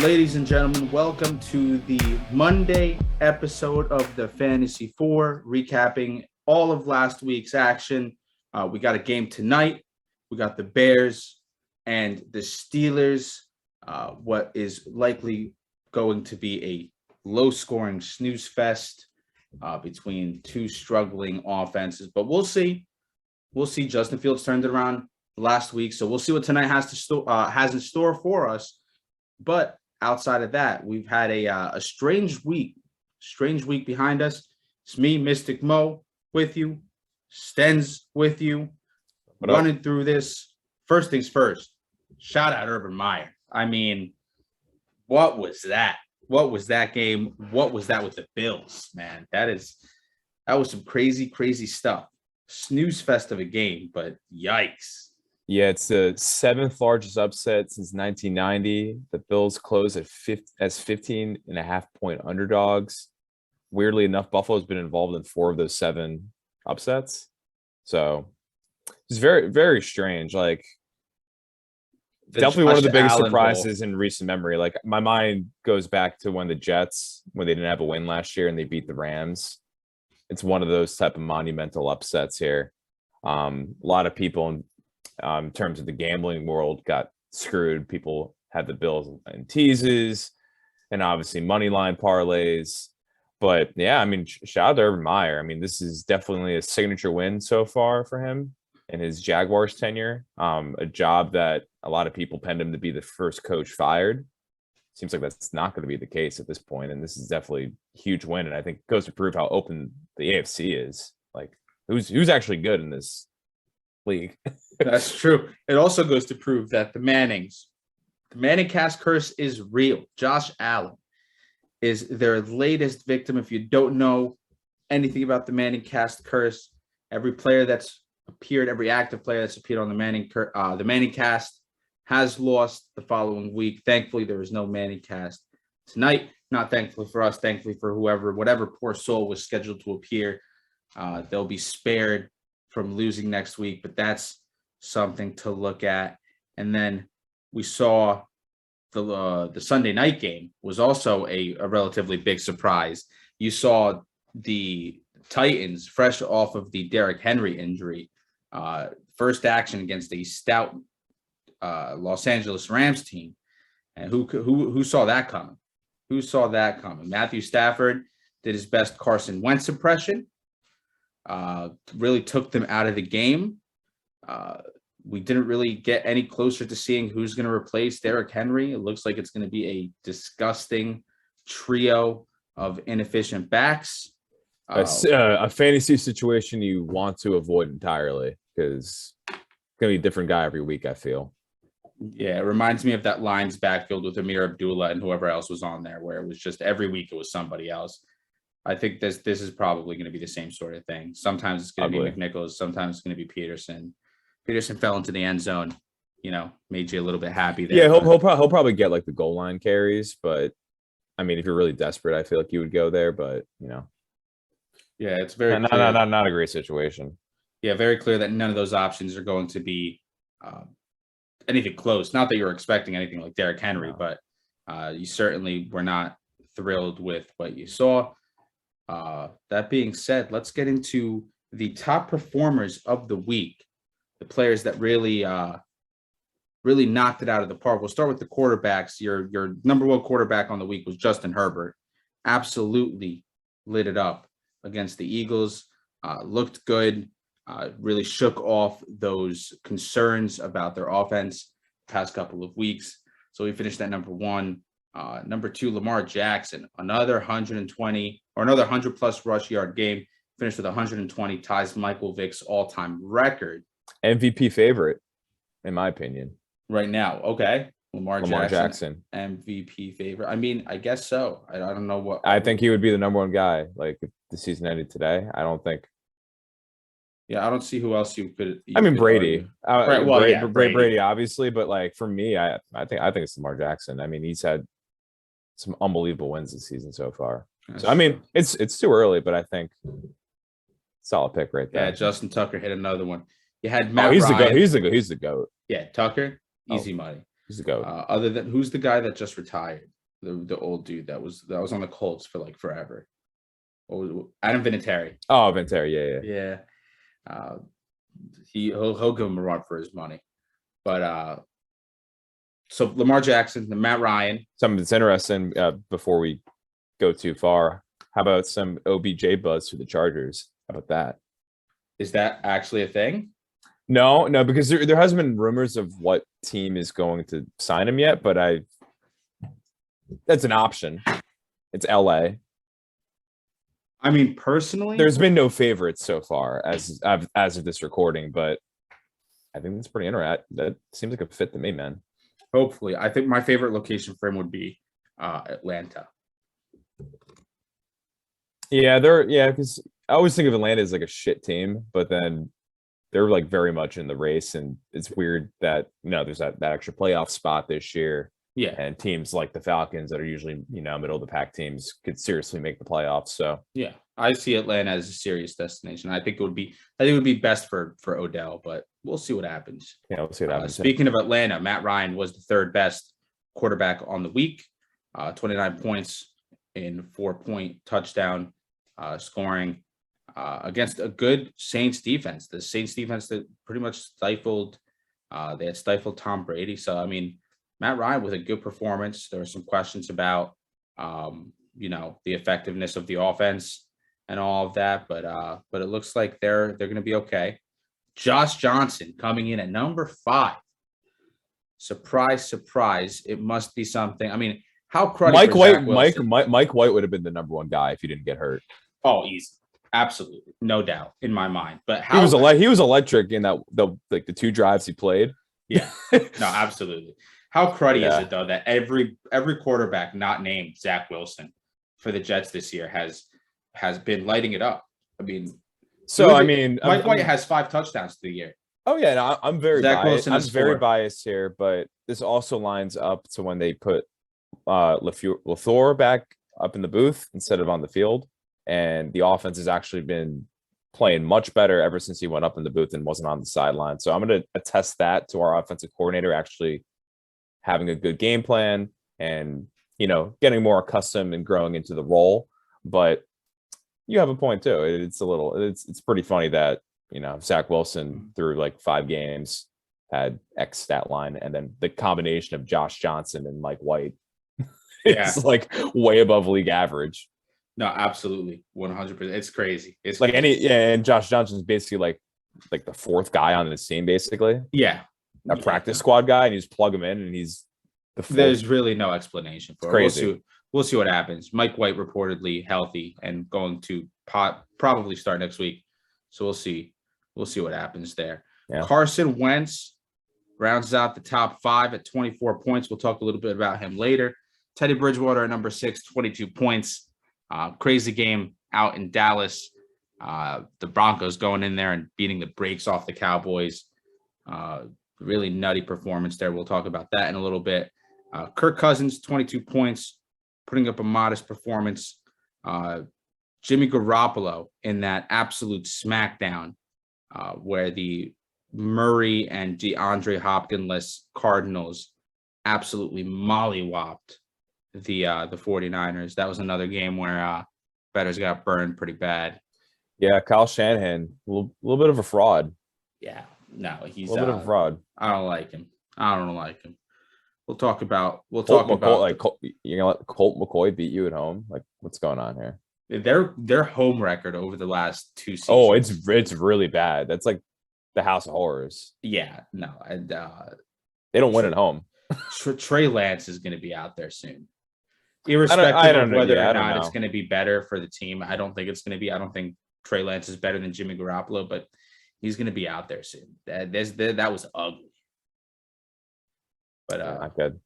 Ladies and gentlemen, welcome to the Monday episode of the Fantasy 4, recapping all of last week's action. We got a game tonight. We got the Bears and the Steelers. What is likely going to be a low-scoring snooze fest between two struggling offenses. But we'll see. We'll see. Justin Fields turned it around last week, so we'll see what tonight has in store for us. But outside of that, we've had a strange week behind us. It's me, Mystic Mo, with you. Stens with you. Running through this. First things first, shout out Urban Meyer. I mean, what was that? What was that game? What was that with the Bills, man? That was some crazy, crazy stuff. Snooze fest of a game, but yikes. Yeah, it's the seventh largest upset since 1990. The Bills close as 15.5-point underdogs. Weirdly enough, Buffalo's been involved in 4 of those 7 upsets. So it's very, very strange. Like, definitely one of the biggest surprises in recent memory. Like, my mind goes back to when the Jets, when they didn't have a win last year and they beat the Rams. It's one of those type of monumental upsets here. A lot of people in terms of the gambling world got screwed. People had the Bills and teases and obviously money line parlays. But yeah, I mean, shout out to Urban Meyer. I mean, this is definitely a signature win so far for him in his Jaguars tenure. A job that a lot of people penned him to be the first coach fired. Seems like that's not going to be the case at this point. And this is definitely a huge win. And I think goes to prove how open the AFC is. Like, who's actually good in this league. That's true. It also goes to prove that the Manning cast curse is real. Josh Allen is their latest victim. If you don't know anything about the Manning cast curse, every player that's appeared, every active player that's appeared on the Manning cast has lost the following week. Thankfully, there is no Manning cast tonight. Not thankfully for us, thankfully for whatever poor soul was scheduled to appear. They'll be spared from losing next week, but that's something to look at. And then we saw the Sunday night game was also a relatively big surprise. You saw the Titans, fresh off of the Derrick Henry injury, first action against a stout Los Angeles Rams team. And who saw that coming? Who saw that coming? Matthew Stafford did his best Carson Wentz impression. Really took them out of the game. We didn't really get any closer to seeing who's going to replace Derrick Henry. It looks like it's going to be a disgusting trio of inefficient backs. A fantasy situation you want to avoid entirely because it's going to be a different guy every week, I feel. Yeah, it reminds me of that Lions backfield with Amir Abdullah and whoever else was on there, where it was just every week it was somebody else. I think this is probably going to be the same sort of thing. Sometimes it's going to be McNichols. Sometimes it's going to be Peterson. Peterson fell into the end zone, made you a little bit happy there. Yeah, he'll probably get like the goal line carries, but I mean, if you're really desperate, I feel like you would go there. But yeah, it's very not a great situation. Yeah, very clear that none of those options are going to be anything close. Not that you're expecting anything like Derrick Henry, but you certainly were not thrilled with what you saw. That being said, let's get into the top performers of the week, the players that really knocked it out of the park. We'll start with the quarterbacks. Your number one quarterback on the week was Justin Herbert. Absolutely lit it up against the Eagles. Looked good. Really shook off those concerns about their offense the past couple of weeks. So he finished at number 1. Number 2, Lamar Jackson, another 120 or another 100+ rush yard game, finished with 120, ties Michael Vick's all-time record. MVP favorite, in my opinion. Right now, okay. Lamar Jackson, MVP favorite. I mean, I guess so. I don't know what. I think he would be the number 1 guy. Like, if the season ended today, I don't think. Yeah, I don't see who else you could. Brady. Brady. Brady, obviously, but like for me, I think it's Lamar Jackson. I mean, he's had some unbelievable wins this season so far. So I mean, it's too early, but I think solid pick right there. Yeah, Justin Tucker hit another one. You had Matt Ryan. The goat. He's the GOAT. Yeah, Tucker, easy money. He's the GOAT. Other than who's the guy that just retired? The old dude that was on the Colts for like forever. Adam Vinatieri. Oh, Vinatieri, Yeah. He'll give him a run for his money. But so Lamar Jackson, the Matt Ryan. Something that's interesting before we go too far. How about some OBJ buzz for the Chargers? How about that? Is that actually a thing? No, because there hasn't been rumors of what team is going to sign him yet, but that's an option. It's LA. I mean, personally, there's been no favorites so far as of this recording, but I think that's pretty interesting. That seems like a fit to me, man. Hopefully, I think my favorite location for him would be Atlanta. Yeah, because I always think of Atlanta as like a shit team, but then they're like very much in the race, and it's weird that there's that extra playoff spot this year. Yeah, and teams like the Falcons that are usually middle of the pack teams could seriously make the playoffs. So yeah, I see Atlanta as a serious destination. I think it would be best for Odell, but we'll see what happens. Yeah, we'll see what happens. Speaking of Atlanta, Matt Ryan was the third best quarterback on the week, 29 points in 4-point touchdown scoring against a good Saints defense. The Saints defense that pretty much stifled Tom Brady. So I mean, Matt Ryan with a good performance. There were some questions about, the effectiveness of the offense and all of that, but it looks like they're going to be okay. Josh Johnson coming in at number 5. Surprise, surprise! It must be something. I mean, how cruddy Mike White? Mike White would have been the number 1 guy if he didn't get hurt. Oh, easy, absolutely, no doubt in my mind. But he was electric in the 2 drives he played. Yeah, no, absolutely. How cruddy is it though that every quarterback not named Zach Wilson for the Jets this year has been lighting it up? I mean, Mike White has 5 touchdowns to the year. Oh yeah, no, I'm very Zach biased. Wilson I'm very biased here, but this also lines up to when they put LaFleur back up in the booth instead of on the field, and the offense has actually been playing much better ever since he went up in the booth and wasn't on the sideline. So I'm going to attest that to our offensive coordinator actually having a good game plan and, getting more accustomed and growing into the role. But you have a point too. It's pretty funny that, Zach Wilson through like 5 games had X stat line, and then the combination of Josh Johnson and Mike White is like way above league average. No, absolutely. 100%. It's crazy. It's like crazy. And Josh Johnson's basically like the 4th guy on this team, basically. Yeah. A practice squad guy, and you just plug him in, and he's the 4th. There's really no explanation for it. Crazy. We'll see what happens. Mike White reportedly healthy and going to probably start next week. So we'll see. We'll see what happens there. Yeah. Carson Wentz rounds out the top 5 at 24 points. We'll talk a little bit about him later. Teddy Bridgewater at number 6, 22 points. Crazy game out in Dallas. The Broncos going in there and beating the brakes off the Cowboys. Really nutty performance there. We'll talk about that in a little bit. Kirk Cousins, 22 points, putting up a modest performance. Jimmy Garoppolo in that absolute smackdown where the Murray and DeAndre Hopkins-less Cardinals absolutely mollywopped the 49ers. That was another game where bettors got burned pretty bad. Yeah, Kyle Shanahan, a little bit of a fraud. Yeah, no, he's a little bit of a fraud. I don't like him. We'll talk about you're gonna let Colt McCoy beat you at home? Like, what's going on here? Their home record over the last 2 seasons. Oh, it's really bad. That's like the House of Horrors. Yeah, no, and they don't win at home. Trey Lance is going to be out there soon. Irrespective of whether or not it's going to be better for the team, I don't think it's going to be. I don't think Trey Lance is better than Jimmy Garoppolo, but he's going to be out there soon. That was ugly. But not good.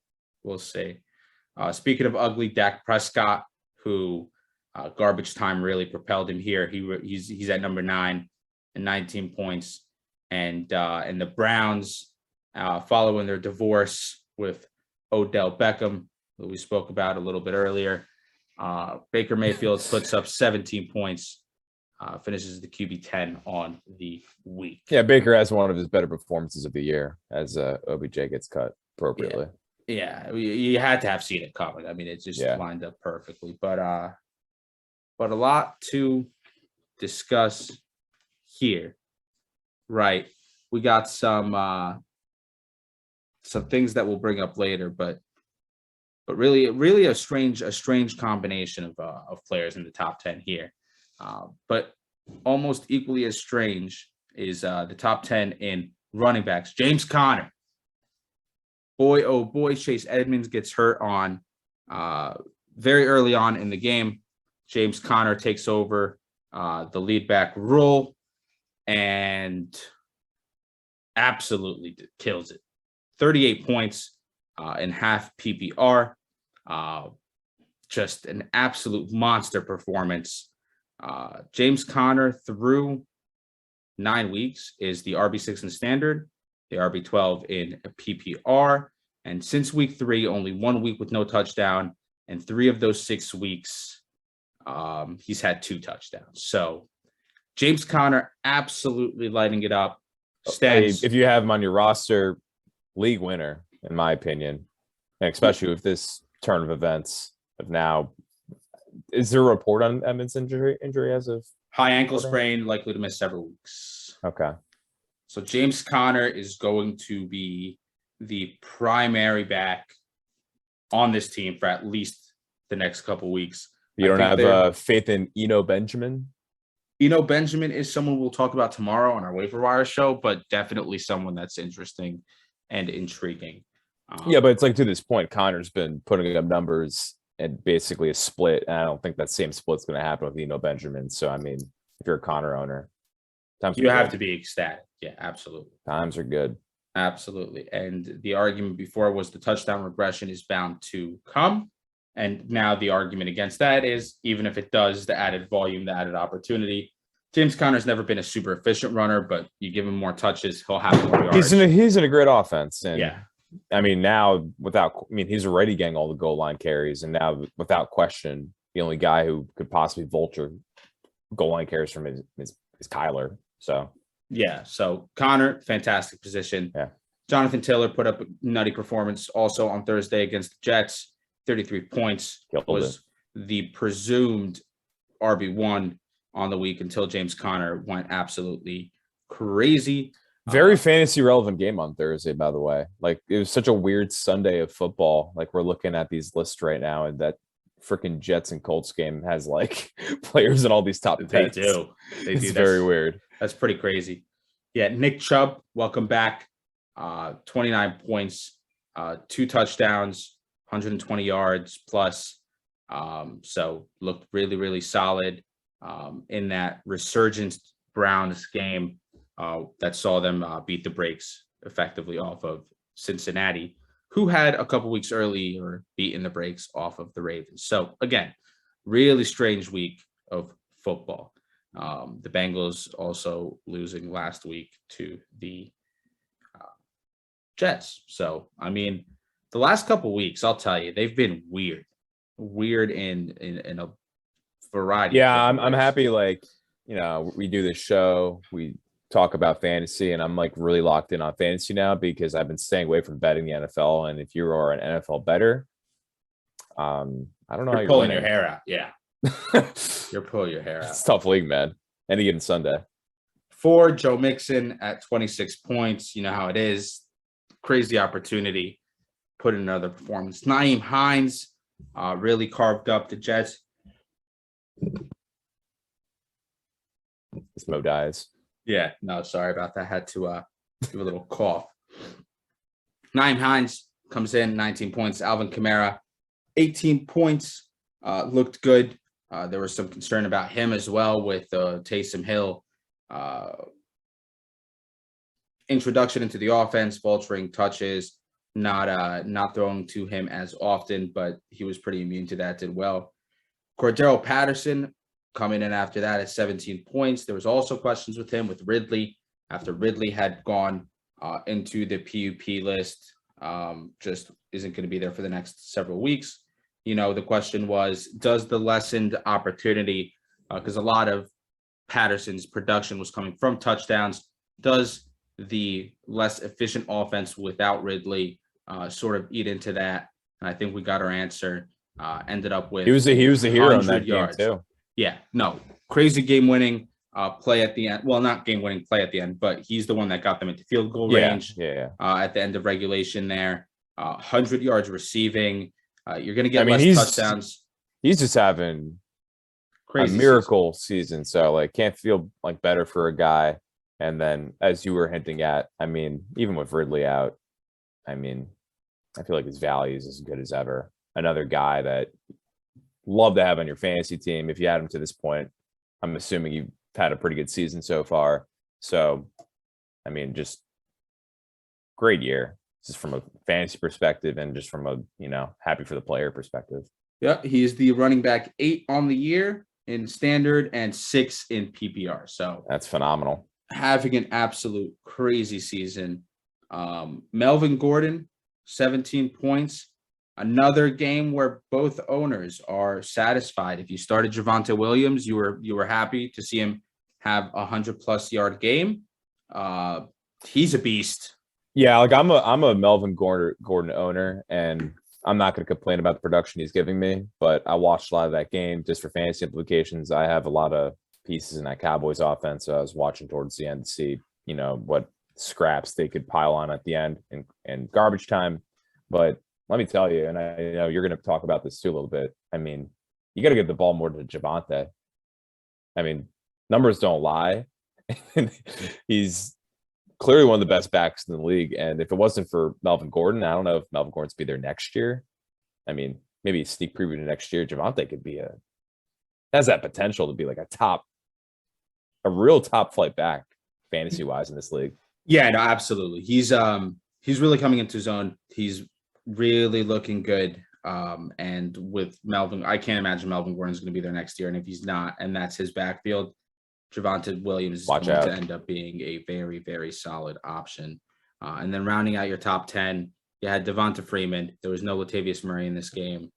We'll see. Speaking of ugly, Dak Prescott, who garbage time really propelled him here. He's at number 9 and 19 points, and the Browns following their divorce with Odell Beckham, who we spoke about a little bit earlier. Baker Mayfield puts up 17 points, finishes the QB 10 on the week. Yeah, Baker has one of his better performances of the year as OBJ gets cut. appropriately. Yeah, you had to have seen it coming. I mean, it just lined up perfectly. But a lot to discuss here, right? We got some things that we'll bring up later, but really a strange combination of players in the top 10 here. But almost equally as strange is the top 10 in running backs. James Conner. Boy, oh boy, Chase Edmonds gets hurt on very early on in the game. James Conner takes over the lead back role and absolutely kills it. 38 points in half PPR. Just an absolute monster performance. James Conner through 9 weeks is the RB6 in standard, the RB12 in PPR. And since week 3, only 1 week with no touchdown. And 3 of those 6 weeks, he's had 2 touchdowns. So James Conner absolutely lighting it up. Stens, if you have him on your roster, league winner, in my opinion, and especially with this turn of events of now. Is there a report on Edmonds' injury as of high ankle sprain, likely to miss several weeks? Okay. So James Conner is going to be the primary back on this team for at least the next couple weeks. You don't have faith in Eno Benjamin? Eno Benjamin is someone we'll talk about tomorrow on our waiver wire show, but definitely someone that's interesting and intriguing. Yeah, but it's like to this point, Connor's been putting up numbers and basically a split. And I don't think that same split's going to happen with Eno Benjamin. So, I mean, if you're a Connor owner, you have to be ecstatic. Yeah, absolutely. Times are good. Absolutely. And the argument before was the touchdown regression is bound to come. And now the argument against that is even if it does, the added volume, the added opportunity. James Conner's never been a super efficient runner, but you give him more touches, he'll have more yards. He's in a great offense. And yeah. I mean, now he's already getting all the goal line carries. And now without question, the only guy who could possibly vulture goal line carries from is Kyler. So, yeah. So Conner, fantastic position. Yeah. Jonathan Taylor put up a nutty performance also on Thursday against the Jets. 33 points was the presumed RB1 on the week until James Conner went absolutely crazy. Very fantasy relevant game on Thursday, by the way. Like, it was such a weird Sunday of football. Like, we're looking at these lists right now, and that freaking Jets and Colts game has like players in all these top 10s. They do. It's very weird. That's pretty crazy. Yeah, Nick Chubb, welcome back. 29 points, 2 touchdowns. 120 yards plus. So looked really, really solid in that resurgence Browns game that saw them beat the brakes effectively off of Cincinnati, who had a couple weeks earlier beaten the brakes off of the Ravens. So again, really strange week of football. The Bengals also losing last week to the Jets. So, I mean, the last couple of weeks, I'll tell you, they've been weird in a variety. Yeah, I'm happy. Like, we do this show, we talk about fantasy, and I'm like really locked in on fantasy now because I've been staying away from betting the NFL. And if you are an NFL bettor, I don't know. You're pulling your hair out. Yeah, you're pulling your hair out. It's a tough league, man. Any given Sunday. For Joe Mixon at 26 points, you know how it is. Crazy opportunity. Put in another performance. Nyheim Hines really carved up the Jets. This Mo dies. Yeah, no, sorry about that. Had to give a little cough. Nyheim Hines comes in, 19 points. Alvin Kamara, 18 points. Looked good. There was some concern about him as well with Taysom Hill. Introduction into the offense, vulturing touches. Not throwing to him as often, but he was pretty immune to that, did well. Cordero Patterson coming in after that at 17 points. There was also questions with him with Ridley after Ridley had gone into the PUP list. Just isn't going to be there for the next several weeks. The question was, does the lessened opportunity, because a lot of Patterson's production was coming from touchdowns, does the less efficient offense without Ridley sort of eat into that. And I think we got our answer. Ended up with He was a hero in that 100 game too. Yeah, no, crazy game-winning play at the end. Well, not game-winning play at the end, but he's the one that got them into field goal range. At the end of regulation there. 100 yards receiving. You're going to get less touchdowns. He's just having a miracle season. So, like, can't feel like better for a guy. And then, as you were hinting at, I mean, even with Ridley out, I mean, I feel like his value is as good as ever. Another guy that love to have on your fantasy team. If you had him to this point, I'm assuming you've had a pretty good season so far. So, I mean, just great year. Just from a fantasy perspective and just from a, happy for the player perspective. Yeah, he's the running back 8 on the year in standard and 6 in PPR. So that's phenomenal. Having an absolute crazy season. Melvin Gordon, 17 points. Another game where both owners are satisfied. If you started Javonte Williams, you were happy to see him have a 100+ yard game. He's a beast. Yeah, like I'm a Melvin Gordon owner, and I'm not going to complain about the production he's giving me. But I watched a lot of that game just for fantasy implications. I have a lot of pieces in that Cowboys offense, so I was watching towards the end to see what scraps they could pile on at the end and garbage time. But let me tell you, and I know you're going to talk about this too a little bit. I mean, you got to give the ball more to Javonte. I mean, numbers don't lie. He's clearly one of the best backs in the league. And if it wasn't for Melvin Gordon, I don't know if Melvin Gordon's be there next year. I mean, maybe a sneak preview to next year. Javonte could be has that potential to be like a real top flight back fantasy wise in this league. Yeah, no, absolutely. He's really coming into his own. He's really looking good. And with Melvin, I can't imagine Melvin Gordon's going to be there next year. And if he's not, and that's his backfield, Javonte Williams is going to end up being a very, very solid option. And then rounding out your top 10, you had Devonta Freeman. There was no Latavius Murray in this game.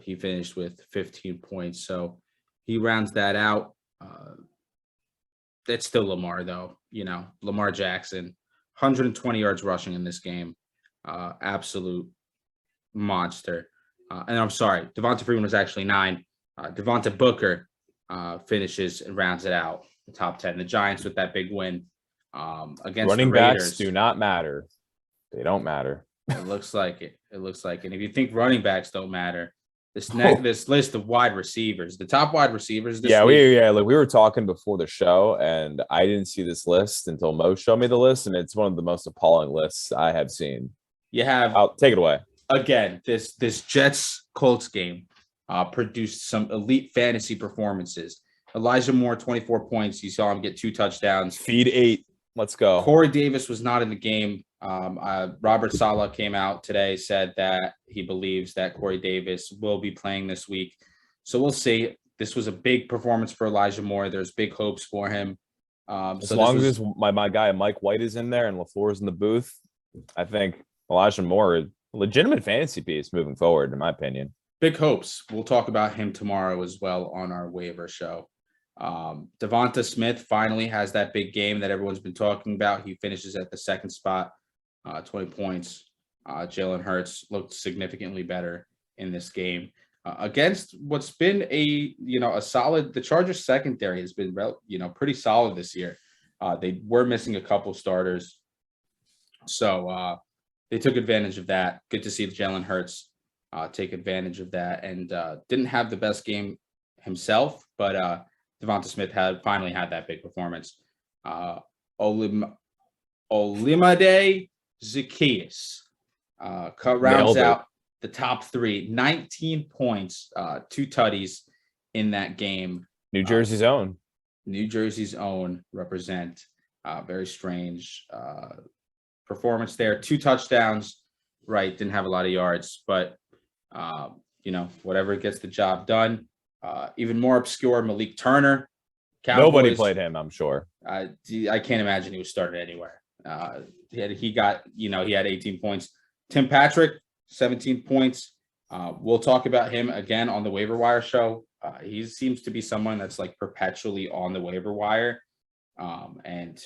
He finished with 15 points. So he rounds that out. It's still Lamar, though. Lamar Jackson, 120 yards rushing in this game. Absolute monster. And I'm sorry, Devonta Freeman was actually 9. Devonta Booker finishes and rounds it out, the top 10. The Giants with that big win against running the Raiders. Backs do not matter. They don't matter. It looks like it. And if you think running backs don't matter, this list of wide receivers, the top wide receivers. We were talking before the show, and I didn't see this list until Mo showed me the list, and it's one of the most appalling lists I have seen. I'll take it away. Again, this Jets Colts game produced some elite fantasy performances. Elijah Moore, 24 points. You saw him get 2 touchdowns. Feed 8. Let's go. Corey Davis was not in the game. Robert Saleh came out today, said that he believes that Corey Davis will be playing this week. So we'll see. This was a big performance for Elijah Moore. There's big hopes for him. As long as my guy Mike White is in there and LaFleur is in the booth, I think Elijah Moore is a legitimate fantasy piece moving forward, in my opinion. Big hopes. We'll talk about him tomorrow as well on our waiver show. Devonta Smith finally has that big game that everyone's been talking about. He finishes at the second spot, 20 points. Jalen Hurts looked significantly better in this game against what's been a solid. The Chargers secondary has been pretty solid this year. They were missing a couple starters, so they took advantage of that. Good to see Jalen Hurts take advantage of that, and didn't have the best game himself, but Devonta Smith finally had that big performance. Olamide Zaccheaus rounds out the top 3, 19 points, 2 tutties in that game. New Jersey's own represent. Very strange performance there. 2 touchdowns, right? Didn't have a lot of yards, but whatever gets the job done. Even more obscure, Malik Turner. Cowboys, nobody played him, I'm sure. I can't imagine he was started anywhere. He had 18 points. Tim Patrick, 17 points. We'll talk about him again on the waiver wire show. He seems to be someone that's like perpetually on the waiver wire. And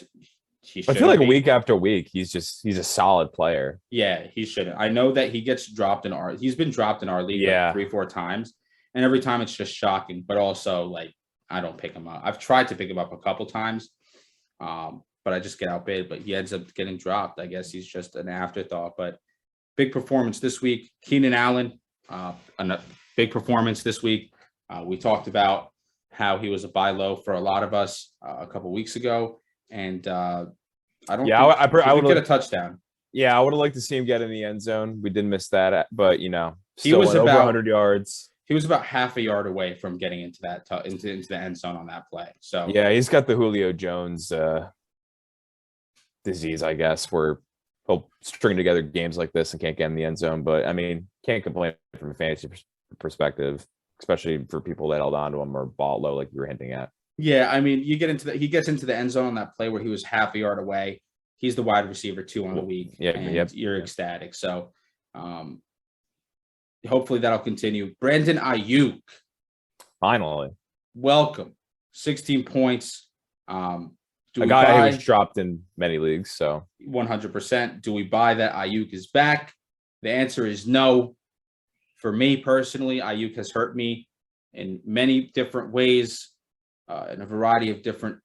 I feel like week after week, he's a solid player. Yeah, he shouldn't. I know that he gets dropped in he's been dropped in our league like 3-4 times. And every time it's just shocking, but also like, I don't pick him up. I've tried to pick him up a couple times, but I just get outbid, but he ends up getting dropped. I guess he's just an afterthought, but big performance this week. Keenan Allen, a big performance this week. We talked about how he was a buy low for a lot of us a couple weeks ago. And I don't think I would get a touchdown. Yeah, I would have liked to see him get in the end zone. We did miss that, but he was over 100 yards. He was about half a yard away from getting into that into the end zone on that play. So yeah, he's got the Julio Jones disease, I guess, where he'll string together games like this and can't get in the end zone. But I mean, can't complain from a fantasy perspective, especially for people that held on to him or bought low, like you were hinting at. Yeah, I mean, he gets into the end zone on that play where he was half a yard away. He's the wide receiver 2 on the week. Yeah, you're ecstatic. So hopefully that'll continue. Brandon Ayuk. Finally. Welcome. 16 points. A guy who was dropped in many leagues. So 100%. Do we buy that Ayuk is back? The answer is no. For me personally, Ayuk has hurt me in many different ways, in a variety of different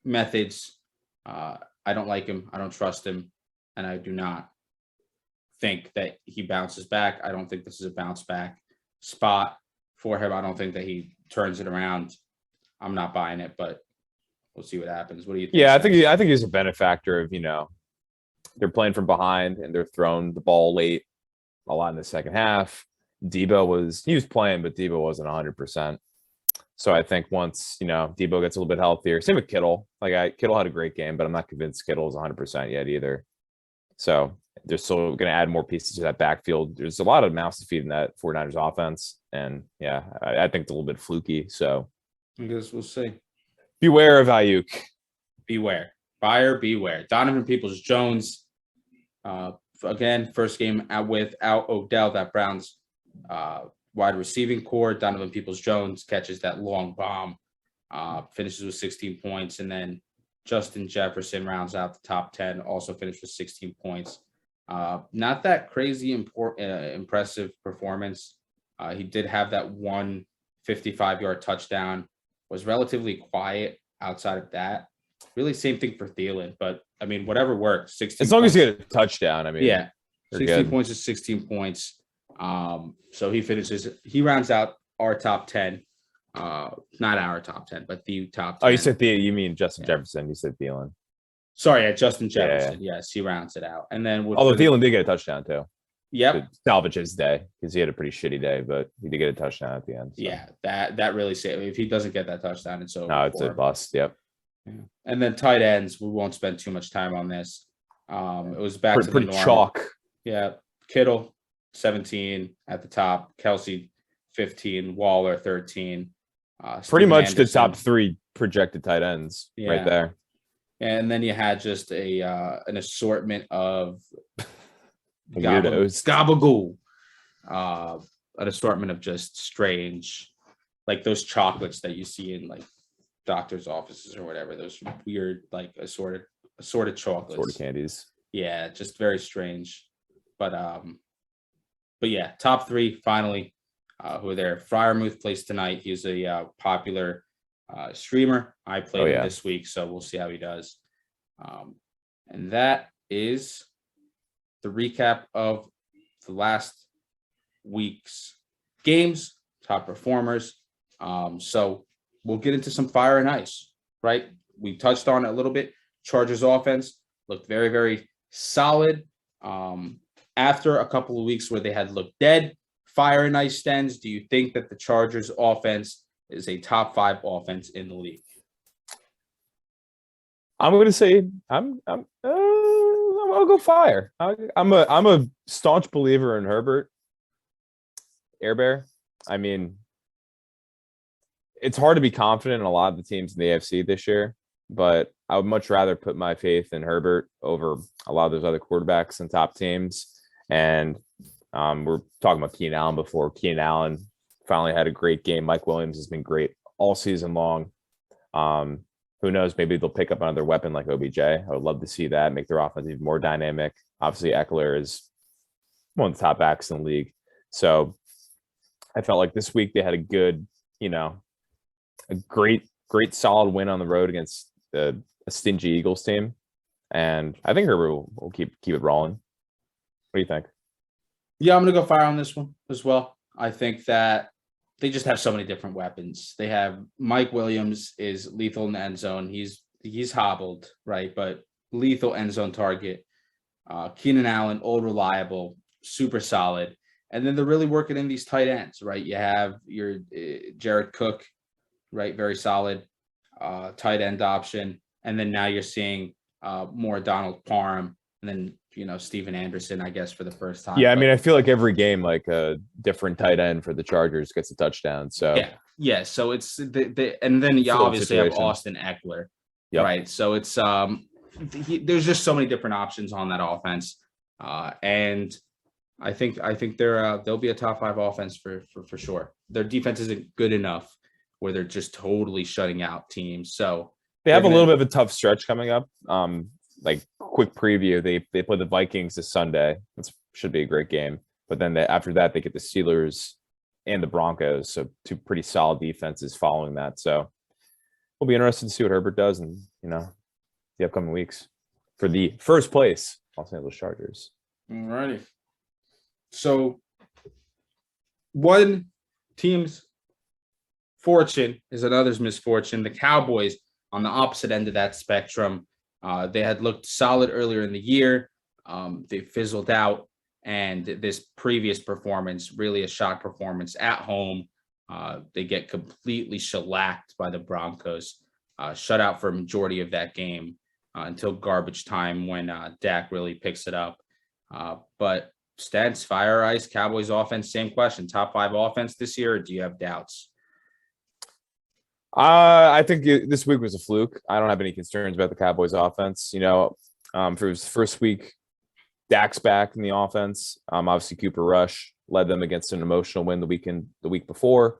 methods. I don't like him. I don't trust him. And I do not think that he bounces back. I don't think this is a bounce back spot for him. I don't think that he turns it around. I'm not buying it, but we'll see what happens. What do you think? Yeah, I think he's a benefactor of, they're playing from behind and they're throwing the ball late a lot in the second half. Debo was playing, but Debo wasn't 100%. So I think once, Debo gets a little bit healthier, same with Kittle. Kittle had a great game, but I'm not convinced Kittle is 100% yet either. So they're still going to add more pieces to that backfield. There's a lot of mouths to feed in that 49ers offense. And yeah, I think it's a little bit fluky. So I guess we'll see. Beware of Ayuk. Beware. Buyer, beware. Donovan Peoples-Jones, again, first game out without Odell, that Browns wide receiving core. Donovan Peoples-Jones catches that long bomb, finishes with 16 points, and then Justin Jefferson rounds out the top 10, also finished with 16 points. Not that crazy impressive performance. He did have that one 55-yard touchdown, was relatively quiet outside of that. Really same thing for Thielen, but I mean, whatever works. 16 as long as you get a touchdown, I mean, yeah, 16 points is 16 points. So he rounds out our top 10, not our top 10, but the top 10. Oh, you mean Justin Jefferson. You said Thielen. Sorry, Justin Jefferson. Yeah. Yes, he rounds it out. And then although Thielen did get a touchdown too. Yep. Salvage his day because he had a pretty shitty day, but he did get a touchdown at the end. So. Yeah, that really saved. If he doesn't get that touchdown, it's over. No, it's a bust. Yep. Yeah. And then tight ends, we won't spend too much time on this. It was back to the norm. Chalk. Yeah, Kittle 17 at the top, Kelsey 15, Waller 13. Pretty much Anderson. The top 3 projected tight ends right there. And then you had just an assortment of weirdos, gabagool, an assortment of just strange, like those chocolates that you see in like doctor's offices or whatever. Those weird, like assorted chocolates, assorted candies. Yeah, just very strange. But yeah, top 3 finally. Who are there? Fryermuth plays tonight. He's a popular streamer. I played him this week, so we'll see how he does. And that is the recap of the last week's games, top performers. So we'll get into some fire and ice, right? We touched on it a little bit. Chargers offense looked very, very solid. After a couple of weeks where they had looked dead, fire and ice, Stens, do you think that the Chargers offense is a top 5 offense in the league? I'm going to say I'll go fire. I'm a staunch believer in Herbert. Air Bear. I mean, it's hard to be confident in a lot of the teams in the AFC this year, but I would much rather put my faith in Herbert over a lot of those other quarterbacks and top teams. And we're talking about Keenan Allen before. Keenan Allen finally had a great game. Mike Williams has been great all season long. who knows? Maybe they'll pick up another weapon like OBJ. I would love to see that, make their offense even more dynamic. Obviously, Eckler is one of the top backs in the league. So I felt like this week they had a good, a great solid win on the road against a stingy Eagles team. And I think Herbert will keep it rolling. What do you think? Yeah, I'm going to go fire on this one as well. I think that they just have so many different weapons. They have Mike Williams is lethal in the end zone. He's hobbled, right? But lethal end zone target. Keenan Allen, old reliable, super solid. And then they're really working in these tight ends, right? You have your Jared Cook, right? Very solid tight end option. And then now you're seeing more Donald Parham and then, Steven Anderson, I guess, for the first time. Yeah, I mean, I feel like every game, like a different tight end for the Chargers gets a touchdown. So yeah. So it's and then you obviously have Austin Eckler, right? So it's there's just so many different options on that offense, and I think they'll be a top 5 offense for sure. Their defense isn't good enough where they're just totally shutting out teams. So they have a little bit of a tough stretch coming up. Like quick preview, they play the Vikings this Sunday. That should be a great game. But then after that, they get the Steelers and the Broncos. So 2 pretty solid defenses following that. So we'll be interested to see what Herbert does in the upcoming weeks for the first place Los Angeles Chargers. All righty. So one team's fortune is another's misfortune. The Cowboys on the opposite end of that spectrum. They had looked solid earlier in the year. They fizzled out, and this previous performance, really a shock performance at home. They get completely shellacked by the Broncos, shut out for a majority of that game until garbage time when Dak really picks it up. But Stens, fire ice, Cowboys offense, same question. Top 5 offense this year, or do you have doubts? I think this week was a fluke. I don't have any concerns about the Cowboys offense. For his first week, Dak's back in the offense. Obviously, Cooper Rush led them against an emotional win the week before.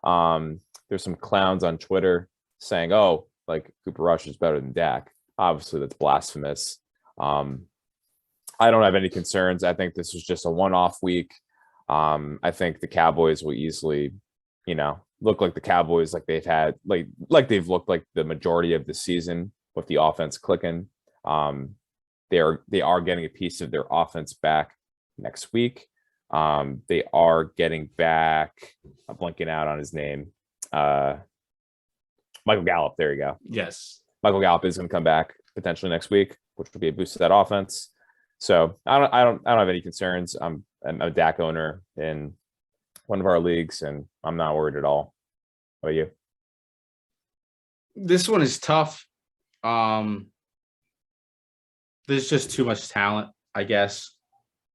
There's some clowns on Twitter saying, "Oh, like Cooper Rush is better than Dak." Obviously, that's blasphemous. I don't have any concerns. I think this was just a one-off week. I think the Cowboys will easily, look like the Cowboys like they've had like they've looked like the majority of the season with the offense clicking. They are getting a piece of their offense back next week. They are getting back, I'm blanking out on his name. Michael Gallup. There you go. Yes. Michael Gallup is going to come back potentially next week, which will be a boost to that offense. So I don't have any concerns. I'm a Dak owner in one of our leagues, and I'm not worried at all. How about you? This one is tough. There's just too much talent, I guess,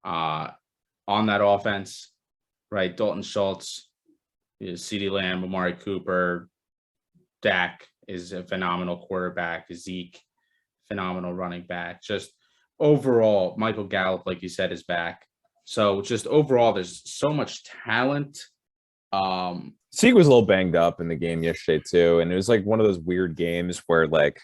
on that offense, right? Dalton Schultz, CeeDee Lamb, Amari Cooper, Dak is a phenomenal quarterback, Zeke, phenomenal running back. Just overall, Michael Gallup, like you said, is back. So just overall, there's so much talent. Zeke was a little banged up in the game yesterday too, and it was like one of those weird games where like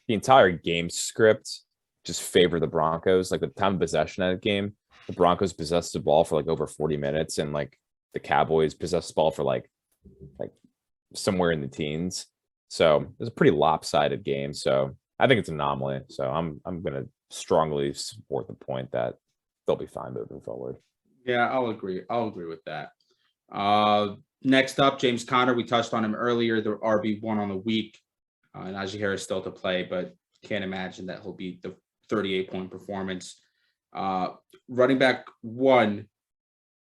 the entire game script just favored the Broncos. Like the time of possession at the game, the Broncos possessed the ball for like over 40 minutes, and like the Cowboys possessed the ball for like somewhere in the teens. So it was a pretty lopsided game. So I think it's an anomaly. So I'm gonna strongly support the point that they'll be fine moving forward. Yeah, I'll agree with that. Next up, James Conner. We touched on him earlier, the RB1 on the week. And Najee Harris still to play, but can't imagine that he'll be the 38-point performance. Running back 1,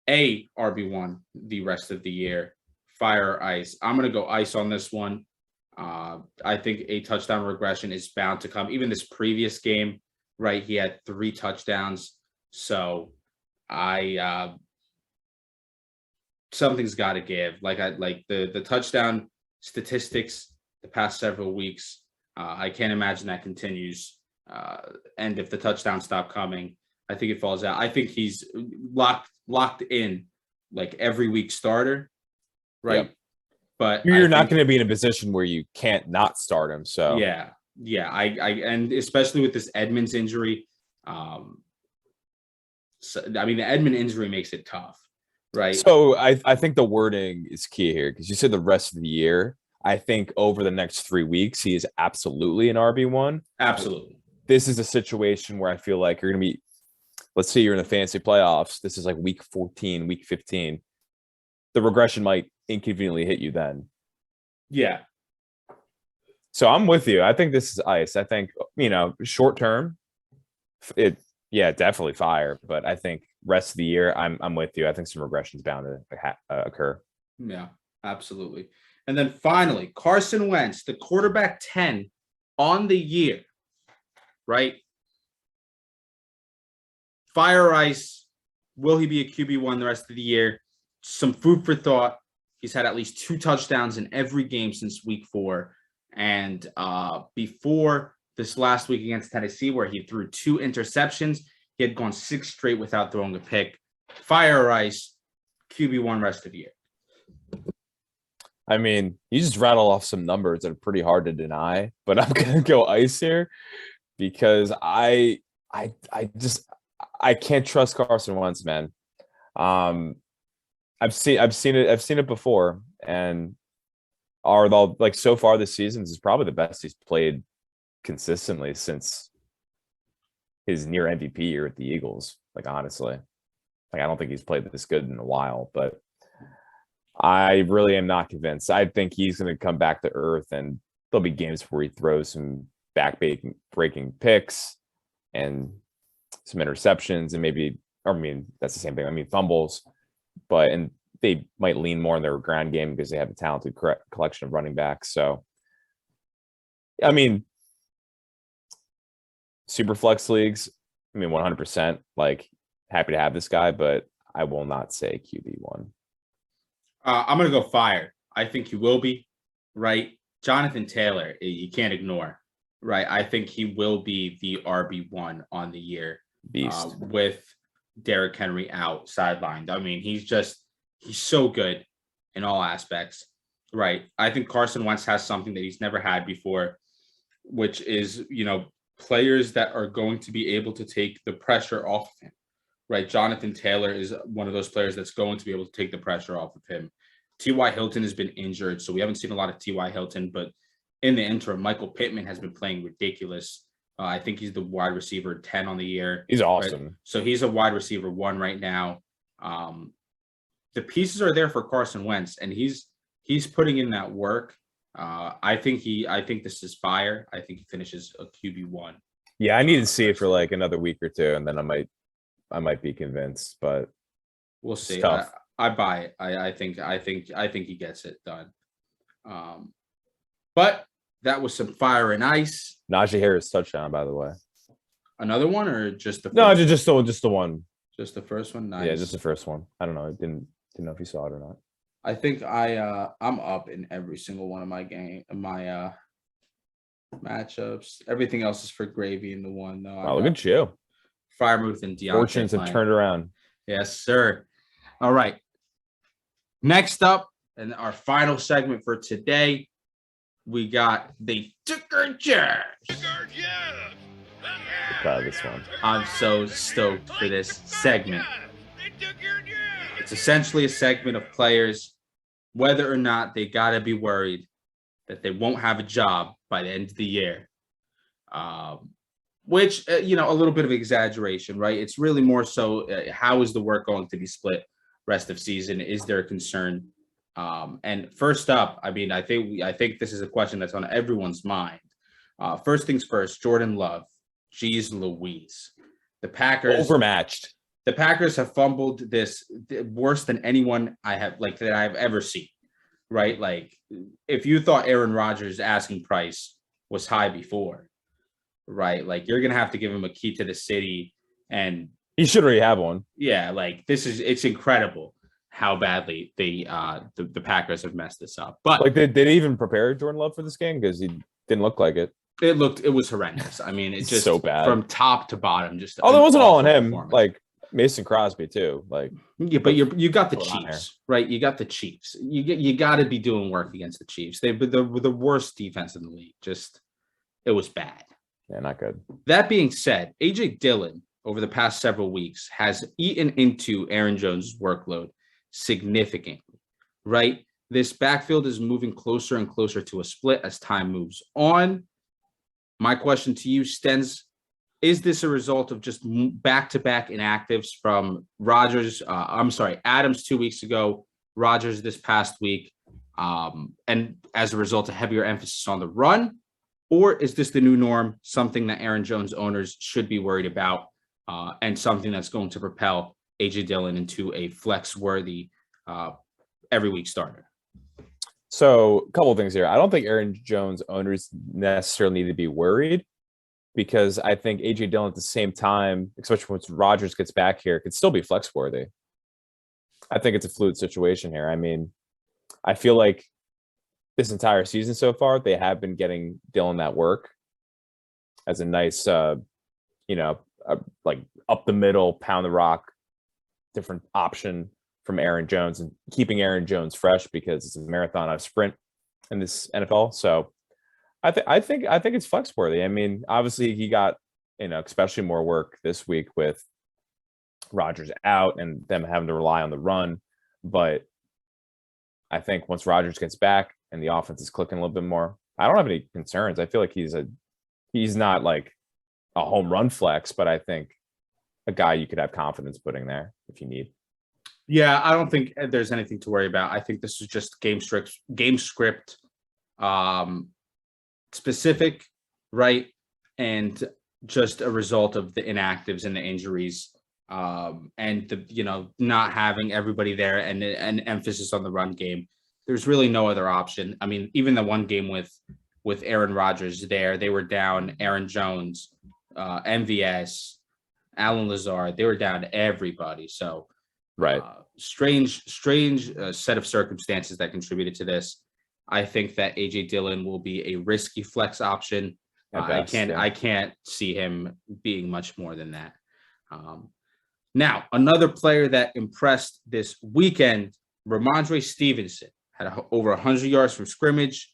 a RB1 the rest of the year. Fire or ice. I'm going to go ice on this one. I think a touchdown regression is bound to come. Even this previous game, right, he had 3 touchdowns. So something's got to give. Like the touchdown statistics the past several weeks. I can't imagine that continues. And if the touchdowns stop coming, I think it falls out. I think he's locked in like every week starter, right? Yep. but you're not going to be in a position where you can't not start him. So yeah. And especially with this Edmonds injury, so, I mean, the Edmund injury makes it tough, right? So I think the wording is key here because you said the rest of the year. I think over the next 3 weeks, he is absolutely an RB1. Absolutely. This is a situation where I feel like you're going to be, let's say you're in the fantasy playoffs. This is like week 14, week 15. The regression might inconveniently hit you then. Yeah. So I'm with you. I think this is ice. I think, short term, definitely fire. But I think rest of the year, I'm with you. I think some regression's bound to occur. Yeah, absolutely. And then finally, Carson Wentz, the quarterback 10 on the year, right? Fire or ice. Will he be a QB1 the rest of the year? Some food for thought. He's had at least 2 touchdowns in every game since week 4. And before this last week against Tennessee, where he threw 2 interceptions, he had gone 6 straight without throwing a pick. Fire or ice, QB1 rest of the year. I mean, you just rattle off some numbers that are pretty hard to deny, but I'm gonna go ice here because I can't trust Carson Wentz, man. I've seen it before, and so far this season is probably the best he's played consistently since his near MVP year at the Eagles. Like, honestly, I don't think he's played this good in a while, but I really am not convinced. I think he's going to come back to earth, and there'll be games where he throws some breaking picks and some interceptions, and that's the same thing. Fumbles, and they might lean more on their ground game because they have a talented collection of running backs. So, super flex leagues, 100%, happy to have this guy, but I will not say QB1. I'm going to go fire. I think he will be, right? Jonathan Taylor, you can't ignore, right? I think he will be the RB1 on the year. Beast. With Derrick Henry out, sidelined. He's so good in all aspects, right? I think Carson Wentz has something that he's never had before, which is, players that are going to be able to take the pressure off of him, right? Jonathan Taylor is one of those players that's going to be able to take the pressure off of him. T.Y. Hilton has been injured, so we haven't seen a lot of T.Y. Hilton, but in the interim, Michael Pittman has been playing ridiculous. I think he's the wide receiver 10 on the year. He's awesome. Right? So he's a wide receiver 1 right now. The pieces are there for Carson Wentz, and he's putting in that work. I think this is fire. I think he finishes a QB1. Yeah, I need to see it for another week or 2, and then I might be convinced, but we'll see. Tough. I buy it. I think he gets it done. But that was some fire and ice. Najee Harris touchdown, by the way. Another one or just the first? No, just the one. Just the first one. Nice. Yeah, just the first one. I don't know. I didn't know if you saw it or not. I think I'm up in every single one of my matchups. Everything else is for gravy in the one though. Oh, look at you. Freiermuth and Deontay. Fortunes have turned around. Yes, sir. All right. Next up, and our final segment for today, we got the Ticker Jazz. Proud of this one. I'm so stoked for this segment. It's essentially a segment of players, whether or not they got to be worried that they won't have a job by the end of the year. Which, a little bit of exaggeration, right? It's really more so how is the work going to be split rest of season? Is there a concern? And first up, I think this is a question that's on everyone's mind. First things first, Jordan Love. Jeez Louise. The Packers overmatched. The Packers have fumbled this worse than anyone that I've ever seen, right? If you thought Aaron Rodgers' asking price was high before, right? You're going to have to give him a key to the city, and he should already have one. Yeah. It's incredible how badly the Packers have messed this up. But did they even prepare Jordan Love for this game? Because he didn't look like it. It was horrendous. It's just so bad from top to bottom. Just it wasn't all on him. Mason Crosby too. Like, Yeah, but you got the going on here? Chiefs, right? You got the Chiefs. You got to be doing work against the Chiefs. They were the worst defense in the league. Just it was bad. Yeah, not good. That being said, AJ Dillon over the past several weeks has eaten into Aaron Jones' workload significantly, right? This backfield is moving closer and closer to a split as time moves on. My question to you, Stens, is this a result of just back-to-back inactives from Rodgers? Adams 2 weeks ago, Rodgers this past week, and as a result, a heavier emphasis on the run? Or is this the new norm, something that Aaron Jones owners should be worried about, and something that's going to propel A.J. Dillon into a flex-worthy every week starter? So a couple of things here. I don't think Aaron Jones owners necessarily need to be worried, because I think A.J. Dillon at the same time, especially once Rodgers gets back here, could still be flex-worthy. I think it's a fluid situation here. I mean, I feel like this entire season so far, they have been getting Dillon that work as a nice, like up the middle, pound the rock, different option from Aaron Jones, and keeping Aaron Jones fresh, because it's a marathon, not a sprint in this NFL. So I think it's flex worthy. I mean, obviously he got, especially more work this week with Rodgers out and them having to rely on the run. But I think once Rodgers gets back and the offense is clicking a little bit more, I don't have any concerns. I feel like he's not like a home run flex, but I think a guy you could have confidence putting there if you need. Yeah, I don't think there's anything to worry about. I think this is just game script specific, right? And just a result of the inactives and the injuries, and the not having everybody there, and an emphasis on the run game. There's really no other option. I mean, even the one game with Aaron Rodgers there, they were down Aaron Jones, MVS, Alan Lazard. They were down everybody. So right, strange set of circumstances that contributed to this. I think that AJ Dillon will be a risky flex option. I can't see him being much more than that. Now, another player that impressed this weekend, Bramandre Stevenson, had over 100 yards from scrimmage,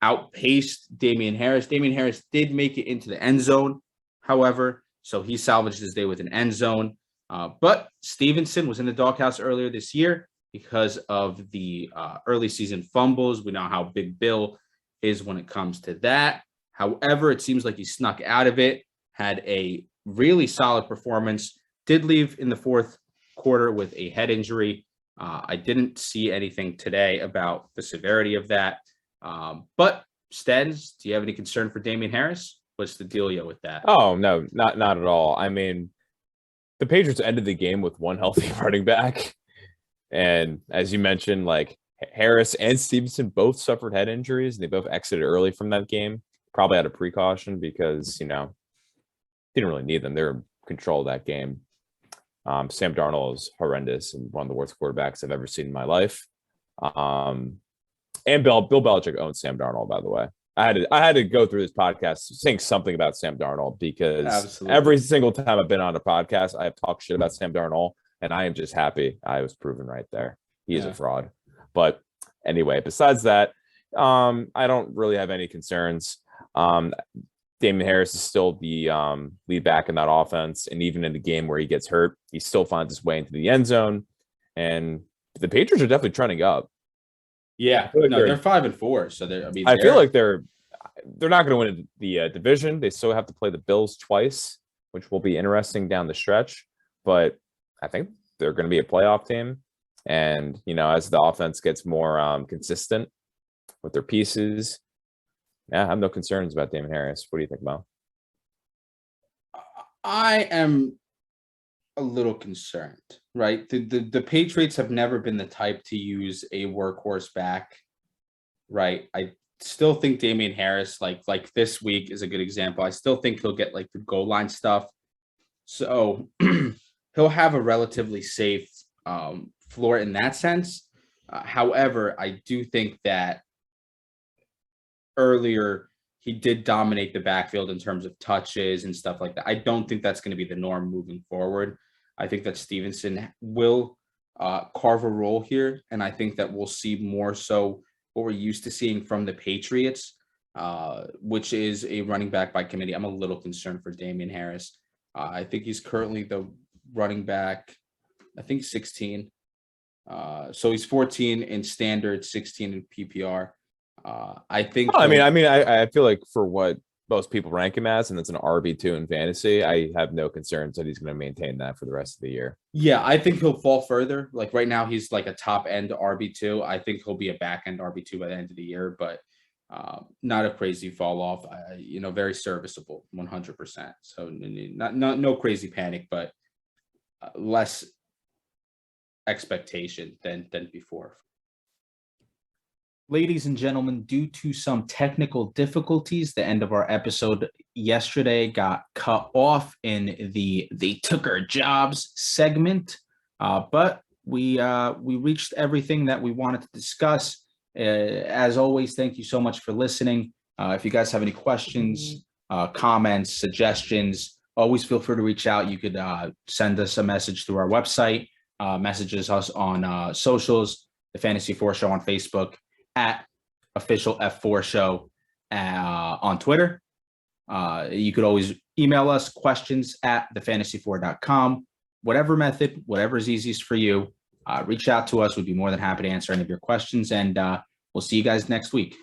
outpaced Damian Harris. Damian Harris did make it into the end zone, however, so he salvaged his day with an end zone. But Stevenson was in the doghouse earlier this year because of the early season fumbles. We know how Big Bill is when it comes to that. However, it seems like he snuck out of it, had a really solid performance, did leave in the fourth quarter with a head injury. I didn't see anything today about the severity of that. But Stens, do you have any concern for Damian Harris? What's the dealio with that? Oh, no, not at all. I mean, the Patriots ended the game with one healthy running back. And as you mentioned, like Harris and Stevenson both suffered head injuries, and they both exited early from that game, probably out of precaution because, didn't really need them. They were in control of that game. Sam Darnold is horrendous and one of the worst quarterbacks I've ever seen in my life. And Bill Belichick owns Sam Darnold, by the way. I had to go through this podcast saying something about Sam Darnold, because every single time I've been on a podcast, I have talked shit about Sam Darnold, and I am just happy I was proven right there. He is a fraud. But anyway, besides that, I don't really have any concerns. Damon Harris is still the lead back in that offense, and even in the game where he gets hurt, he still finds his way into the end zone. And the Patriots are definitely trending up. Yeah, they're 5-4. So I feel like they're not going to win the division. They still have to play the Bills twice, which will be interesting down the stretch. But I think they're going to be a playoff team. And as the offense gets more consistent with their pieces, I have no concerns about Damon Harris. What do you think, Mo? I am a little concerned, right? The Patriots have never been the type to use a workhorse back, right? I still think Damian Harris, like this week, is a good example. I still think he'll get like the goal line stuff, so he'll have a relatively safe floor in that sense. However, I do think that earlier he did dominate the backfield in terms of touches and stuff like that. I don't think that's going to be the norm moving forward. I think that Stevenson will carve a role here, and I think that we'll see more so what we're used to seeing from the Patriots, which is a running back by committee. I'm a little concerned for Damian Harris. I think he's currently the running back, I think 16. So he's 14 in standard, 16 in PPR. I think. I feel like for what most people rank him as, and it's an RB2 in fantasy, I have no concerns that he's going to maintain that for the rest of the year. Yeah, I think he'll fall further. Like right now, he's like a top end RB2. I think he'll be a back end RB2 by the end of the year, but not a crazy fall off. Very serviceable, 100%. So no crazy panic, but less expectation than before. Ladies and gentlemen, due to some technical difficulties, the end of our episode yesterday got cut off in the "they took our jobs" segment, but we reached everything that we wanted to discuss. As always, thank you so much for listening. If you guys have any questions, comments, suggestions, always feel free to reach out. You could send us a message through our website, messages us on socials, the Fantasy 4 Show on Facebook, at official F4 Show on Twitter. You could always email us questions at thefantasy4.com. Whatever method, whatever is easiest for you, reach out to us. We'd be more than happy to answer any of your questions, and we'll see you guys next week.